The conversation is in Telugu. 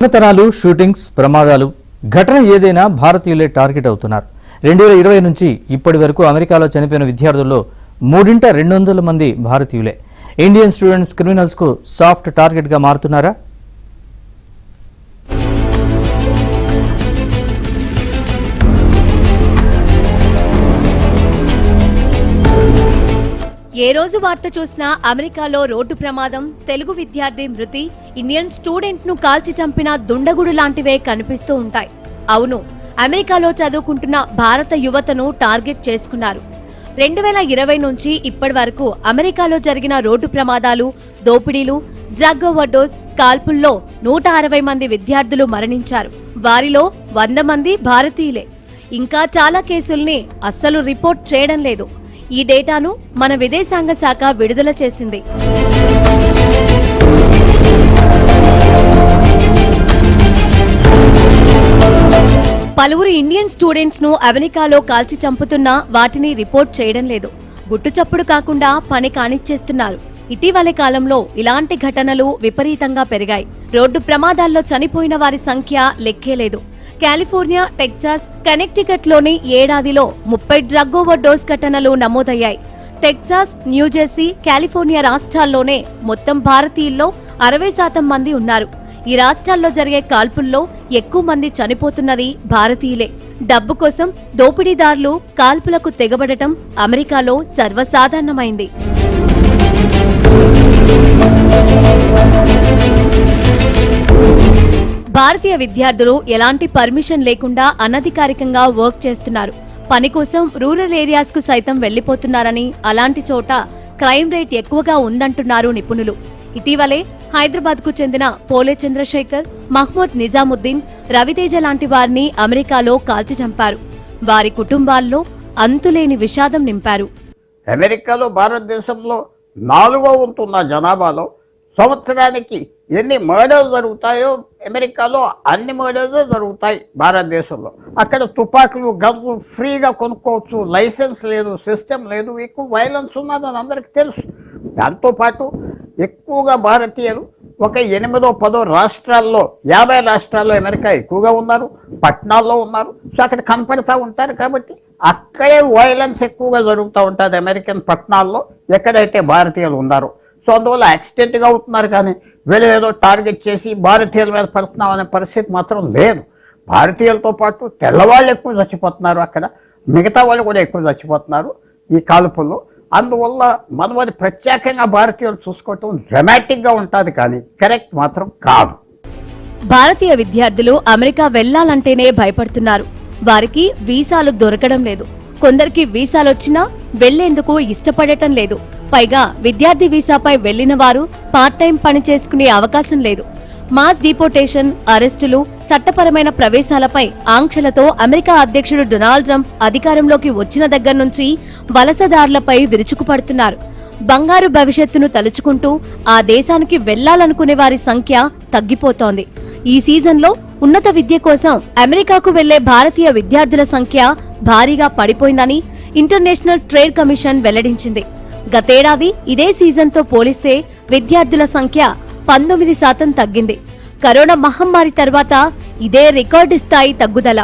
దొంగతనాలు, షూటింగ్స్, ప్రమాదాలు ఘటన ఏదైనా భారతీయులే టార్గెట్ అవుతున్నారు. 2020 నుంచి ఇప్పటి వరకు అమెరికాలో చనిపోయిన విద్యార్థుల్లో 200 మంది భారతీయులే. ఇండియన్ స్టూడెంట్స్ క్రిమినల్స్ కు సాఫ్ట్ టార్గెట్ గా మారుతున్నారా? ఏ రోజు వార్త చూసినా అమెరికాలో రోడ్డు ప్రమాదం, తెలుగు విద్యార్థి మృతి, ఇండియన్ స్టూడెంట్ ను కాల్చి చంపిన దుండగుడు లాంటివే కనిపిస్తూ ఉంటాయి. అవును, అమెరికాలో చదువుకుంటున్న భారత యువతను టార్గెట్ చేసుకున్నారు. 2020 నుంచి ఇప్పటి వరకు అమెరికాలో జరిగిన రోడ్డు ప్రమాదాలు, దోపిడీలు, డ్రగ్ ఓవర్డోస్, కాల్పుల్లో 160 మంది విద్యార్థులు మరణించారు. వారిలో 100 మంది భారతీయులే. ఇంకా చాలా కేసుల్ని అస్సలు రిపోర్ట్ చేయడం లేదు. ఈ డేటాను మన విదేశాంగ శాఖ విడుదల చేసింది. పలువురు ఇండియన్ స్టూడెంట్స్ ను అమెరికాలో కాల్చి చంపుతున్నా వాటిని రిపోర్ట్ చేయడం లేదు. గుట్టుచప్పుడు కాకుండా పని కానిచ్చేస్తున్నారు. ఇటీవలి కాలంలో ఇలాంటి ఘటనలు విపరీతంగా పెరిగాయి. రోడ్డు ప్రమాదాల్లో చనిపోయిన వారి సంఖ్య లెక్కేలేదు. కాలిఫోర్నియా, టెక్సాస్, కనెక్టికట్ లోని ఏడాదిలో 30 డ్రగ్ ఓవర్ డోస్ ఘటనలు నమోదయ్యాయి. టెక్సాస్, న్యూజెర్సీ, కాలిఫోర్నియా రాష్ట్రాల్లోనే మొత్తం భారతీయుల్లో 60% మంది ఉన్నారు. ఈ రాష్ట్రాల్లో జరిగే కాల్పుల్లో ఎక్కువ మంది చనిపోతున్నది భారతీయులే. డబ్బు కోసం దోపిడీదారులు కాల్పులకు తెగబడటం అమెరికాలో సర్వసాధారణమైంది. భారతీయ విద్యార్థులు ఎలాంటి పర్మిషన్ లేకుండా అనధికారికంగా వర్క్ చేస్తున్నారు. పని కోసం రూరల్ ఏరియాస్ కు సైతం వెళ్లిపోతున్నారని, అలాంటి చోట క్రైమ్ రేట్ ఎక్కువగా ఉందంటున్నారు నిపుణులు. ఇటీవలే హైదరాబాద్ కు చెందిన పోలే చంద్రశేఖర్, మహ్మూద్ నిజాముద్దీన్, రవితేజ లాంటి వారిని అమెరికాలో కాల్చి చంపారు. వారి కుటుంబాల్లో అంతులేని విషాదం నింపారు. అమెరికాలో భారతదేశంలో 4వ వంతున్న జనాభాలో సంవత్సరానికి ఎన్ని మర్డర్స్ జరుగుతాయో అమెరికాలో అన్ని మర్డర్స్ జరుగుతాయి. భారతదేశంలో అక్కడ తుపాకులు, గన్లు ఫ్రీగా కొనుక్కోవచ్చు, లైసెన్స్ లేదు, సిస్టమ్ లేదు, ఎక్కువ వైలెన్స్ ఉన్నదని అందరికీ తెలుసు. దాంతోపాటు ఎక్కువగా భారతీయులు ఒక 8-10 రాష్ట్రాల్లో, 50 రాష్ట్రాల్లో అమెరికా ఎక్కువగా ఉన్నారు, పట్టణాల్లో ఉన్నారు. సో అక్కడ కనపడుతూ ఉంటారు. కాబట్టి అక్కడే వైలెన్స్ ఎక్కువగా జరుగుతూ ఉంటుంది అమెరికన్ పట్టణాల్లో ఎక్కడైతే భారతీయులు ఉన్నారో. సో అందువల్ల యాక్సిడెంట్గా అవుతున్నారు. కానీ వీళ్ళు ఏదో టార్గెట్ చేసి భారతీయుల మీద పడుతున్నాం అనే పరిస్థితి మాత్రం లేదు. భారతీయులతో పాటు తెల్లవాళ్ళు ఎక్కువ చచ్చిపోతున్నారు. అక్కడ మిగతా వాళ్ళు కూడా ఎక్కువ చచ్చిపోతున్నారు ఈ కాల్పుల్లో. అందువల్ల మనం అది ప్రత్యేకంగా భారతీయులు చూసుకోవటం డ్రమాటిక్గా ఉంటుంది, కానీ కరెక్ట్ మాత్రం కాదు. భారతీయ విద్యార్థులు అమెరికా వెళ్లాలంటేనే భయపడుతున్నారు. వారికి వీసాలు దొరకడం లేదు. కొందరికి వీసాలొచ్చినా వెళ్లేందుకు ఇష్టపడటం లేదు. పైగా విద్యార్థి వీసాపై వెళ్లిన వారు పార్ట్ టైం పని చేసుకునే అవకాశం లేదు. మాస్ డిపోర్టేషన్, అరెస్టులు, చట్టపరమైన ప్రవేశాలపై ఆంక్షలతో అమెరికా అధ్యక్షుడు డొనాల్డ్ ట్రంప్ అధికారంలోకి వచ్చిన దగ్గర నుంచి వలసదారులపై విరుచుకుపడుతున్నారు. బంగారు భవిష్యత్తును తలుచుకుంటూ ఆ దేశానికి వెళ్లాలనుకునే వారి సంఖ్య తగ్గిపోతోంది. ఈ సీజన్లో ఉన్నత విద్య కోసం అమెరికాకు వెళ్లే భారతీయ విద్యార్థుల సంఖ్య భారీగా పడిపోయిందని ఇంటర్నేషనల్ ట్రేడ్ కమిషన్ వెల్లడించింది. గతేడాది ఇదే సీజన్తో పోలిస్తే విద్యార్థుల సంఖ్య 19% తగ్గింది. కరోనా మహమ్మారి తర్వాత ఇదే రికార్డు స్థాయి తగ్గుదల.